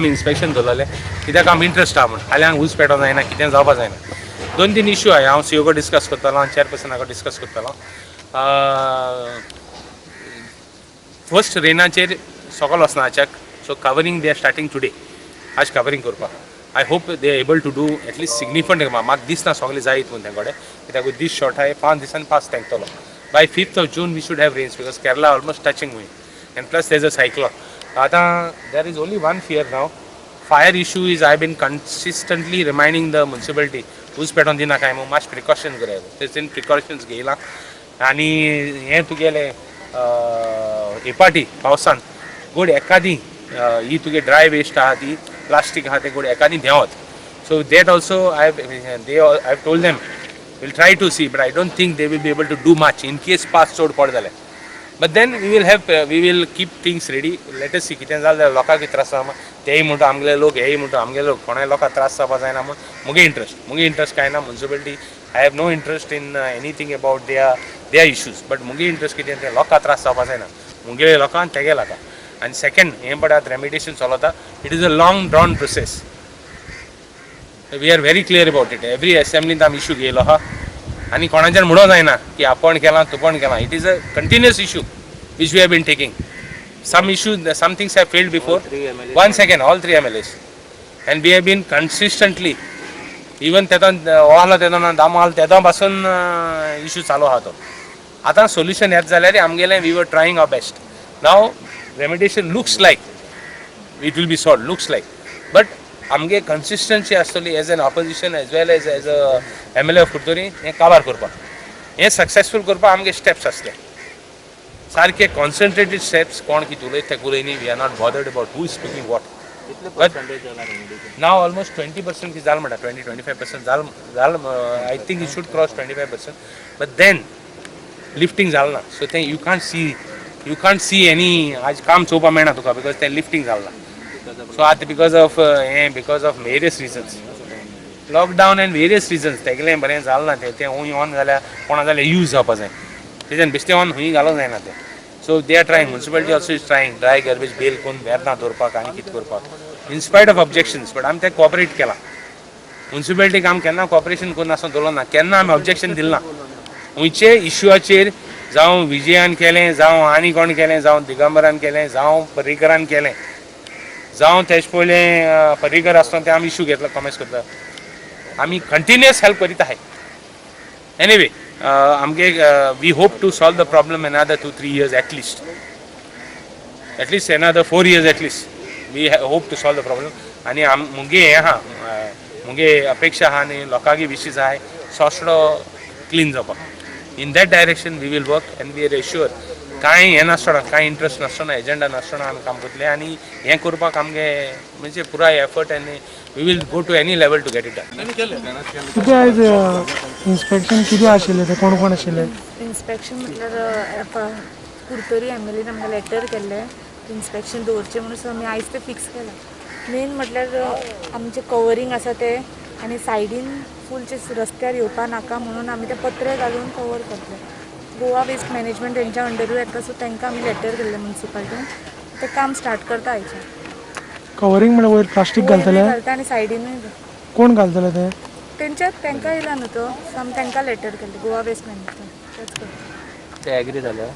Inspection दवरलें कित्याक आमी इंट्रस्ट आहा म्हण हाल्यांक ऊस पेटोवंक जायना कितें जावपाक जायना. 2-3 इश्यू आहाय हांव सीओ डिस्कस करतलो आनी चेअरपर्सनाक डिस्कस करतलो. फर्स्ट रेनाचेर सकल वचनाच्याक so covering they are starting today आज कवरींग करपाक. I hope they are able to do at least significant म्हाका दिसना सगळें जायत म्हूण तेंकोडे कित्याक दीस शॉर्ट आहाय 5 दिसांनी पास तेंकतलो. By 5th of June we should have rains because Kerala almost touching we end plus there is a cyclone. आतां there is only one fear now. Fire issue is I been consistently reminding the municipality ऊस पेटोवन दिना काय म्हणून मातशें precaution कराय तेचेन precautions घेयला. आनी हें तुगेलें हेपाटी पावसान गोड एकादी ही तुगे ड्राय वेस्ट आहा ती प्लास्टीक आहा ते गोड एकादी देंवत. So that also I have told them we'll try to see, but I don't think they will be able to do much in case pass चड पड जालें. But then we will keep things ready. Let us see कितें जालें जाल्यार लोकांक त्रास जावं तेय म्हणटा आमगेले लोक हेय म्हणटा आमगेले लोक कोणाय लोकांक त्रास जावपा जायना म्हूण मुगे इंट्रस्ट काय ना. Municipality I have no interest in anything about their issues but मुगे इंट्रस्ट कितें तें लोकांक त्रास जावपा जायना मुगेले लोकांक तेगे लागा. आनी सेकेंड हें पळय आतां रेमिडिएशन चलता. It is a long drawn process. We are very clear about it. Every असेंब्लींत आमी इश्यू घेयलो आहा आनी कोणाचेर म्हणो जायना की आपण केलां तुपण केलां. It is a continuous issue which we have been taking. Some issues, some things have failed before. One second, all 3 MLAs. And we have been consistently, even तेदोन ओहला तेदोन दामोहल तेदोन पासून इश्यू चालू आहा तो. आतां सोल्युशन येत जाल्यार आमगेलें we were trying our best. नाव remediation looks like it will be solved looks like but आमगे कन्सिस्टन्सी आसतली as an opposition as well as a MLA of Curtorim हें काबार करपाक. हें सक्सेसफूल करपाक आमगे स्टेप्स आसले सारखे कॉन्सन्ट्रेटेड स्टेप्स. कोण कितें उलयता तें उलयनी. We are not bothered about who is speaking what. Now almost 20% की जाल म्हणटा 20-25% जाल. I think it should cross 25%. But then lifting जालना. सो तें यू कांट सी एनी आज काम चोवपा मेळना तुका बिकॉज तें लिफ्टिंग जालना. सो आतां because of various reasons lockdown and various reasons तेगेलें बरें जालना तें हूंय ऑन जाल्यार कोणा जाल्यार यूज जावपा जाय तेच्यान बेश्टें ऑन हूंय घालूंक जायना तें. So they are trying. Municipality also is trying dry garbage bale करून वेर्ना दवरपाक आनी कितें करपाक in spite of objections. But आमी तें कॉपरेट केलां. म्युनिसिपालिटीक आमी केन्ना कॉपरेशन करून आसूं दवरलो ना. केन्ना आमी ऑब्जेक्शन दिलें ना. खंयचे इश्यूआचेर जावं विजयान केलें जावं आनी कोण केलें जावं दिगंबरान केलें जावं पर्रीकरान केलें जावं तेजे पयलें पर्रीकर आसतना तें आमी इश्यू घेतलो कॉमेंट्स करता. आमी कंटिन्युअस हेल्प करीत आहाय. एनीवे आमगे we hope to solve the problem another 2-3 years at least another 4 years at least we hope to solve the problem. आनी मुगे हें आहा मुगे अपेक्षा आहा आनी लोकांगे विशीस आहाय सोंसडो क्लीन जावपाक. In that direction we will work and we are assure कांय हें नासतना कांय इंट्रस्ट नासतना एजेंडा नासतना आमी काम करतले आनी हें करपाक आमगे म्हणजे पुराय एफर्ट आनी we will go to any level to get it done. किती आयज इन्स्पेक्शन किती आशिल्लें तें कोण कोण आशिल्ले? इन्स्पेक्शन म्हटल्यार कुर्तोरी MLAन आमकां लेटर केल्लें इन्स्पेक्शन दवरचें म्हणून. सो आमी आयज तें फिक्स केलां. मेन म्हटल्यार आमचें कवरींग आसा तें आनी सायडीन फूलचे रस्त्यार येवपा नाका म्हणून आमी ते पत्रे घालून कवर करतले. गोवा वेस्ट मॅनेजमेंट तेंच्या अंडरूय येता सो तांकां आमी लेटर दिल्लें म्युनिसिपालिटीन तें काम स्टार्ट करता आयचें. कवरींग म्हणल्यार वयर प्लास्टीक घालतले घालता आनी सायडीनूय कोण घालतले ते? तांकां येयला न्हू तो सो आमी तांकां लेटर केल्लें गोवा वेस्ट मॅनेजमेंट तेच करता. ते एग्री जाले.